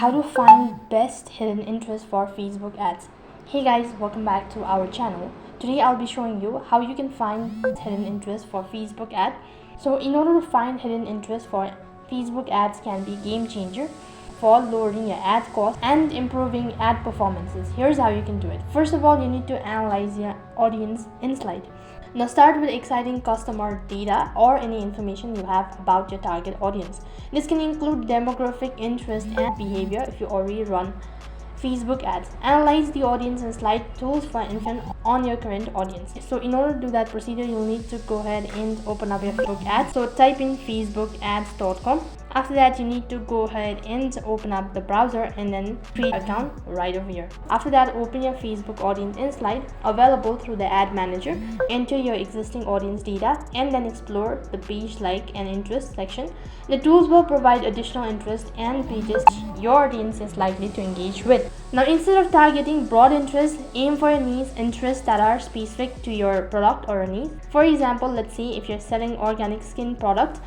how to find best hidden interest for Facebook ads. Hey guys, welcome back to our channel. Today I'll be showing you how you can find hidden interest for Facebook ad. So in order to find hidden interest for Facebook ads can be game changer for lowering your ad cost and improving ad performances. Here's how you can do it. First of all, you need to analyze your audience insight. Now start with exciting customer data or any information you have about your target audience. This can include demographic, interest and behavior if you already run Facebook ads. Analyze the audience and slide tools for info on your current audience. So in order to do that procedure, you'll need to go ahead and open up your Facebook ads. So type in facebookads.com. After that, you need to go ahead and open up the browser and then create an account right over here. After that, open your Facebook audience insight available through the ad manager. Enter your existing audience data and then explore the page like and interest section. The tools will provide additional interest and pages your audience is likely to engage with. Now, instead of targeting broad interest, aim for niche interests that are specific to your product or niche. For example, let's say if you're selling organic skin products,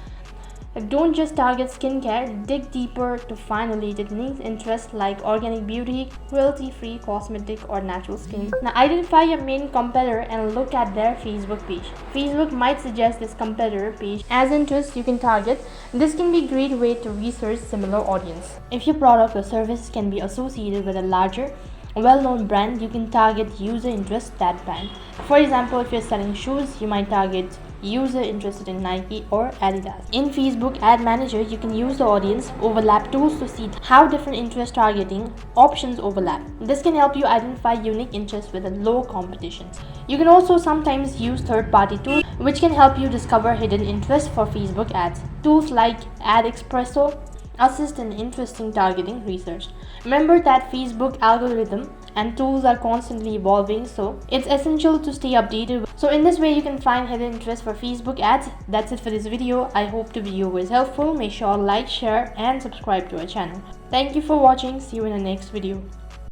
don't just target skincare, dig deeper to find related niche interests like organic beauty, cruelty-free cosmetic or natural skin. Now identify your main competitor and look at their Facebook page. Facebook might suggest this competitor page as interest you can target. This can be a great way to research similar audience. If your product or service can be associated with a larger, well-known brand, you can target user interest that brand. For example, if you're selling shoes, you might target user interested in Nike or Adidas. In Facebook Ad Manager, you can use the audience overlap tools to see how different interest targeting options overlap. This can help you identify unique interests with a low competition. You can also sometimes use third-party tools which can help you discover hidden interests for Facebook ads. Tools like Ad Espresso assist in interesting targeting research. Remember that Facebook algorithm and tools are constantly evolving, so it's essential to stay updated. So in this way, you can find hidden interest for Facebook ads. That's it for this video. I hope the video was helpful. Make sure to like, share and subscribe to our channel. Thank you for watching. See you in the next video.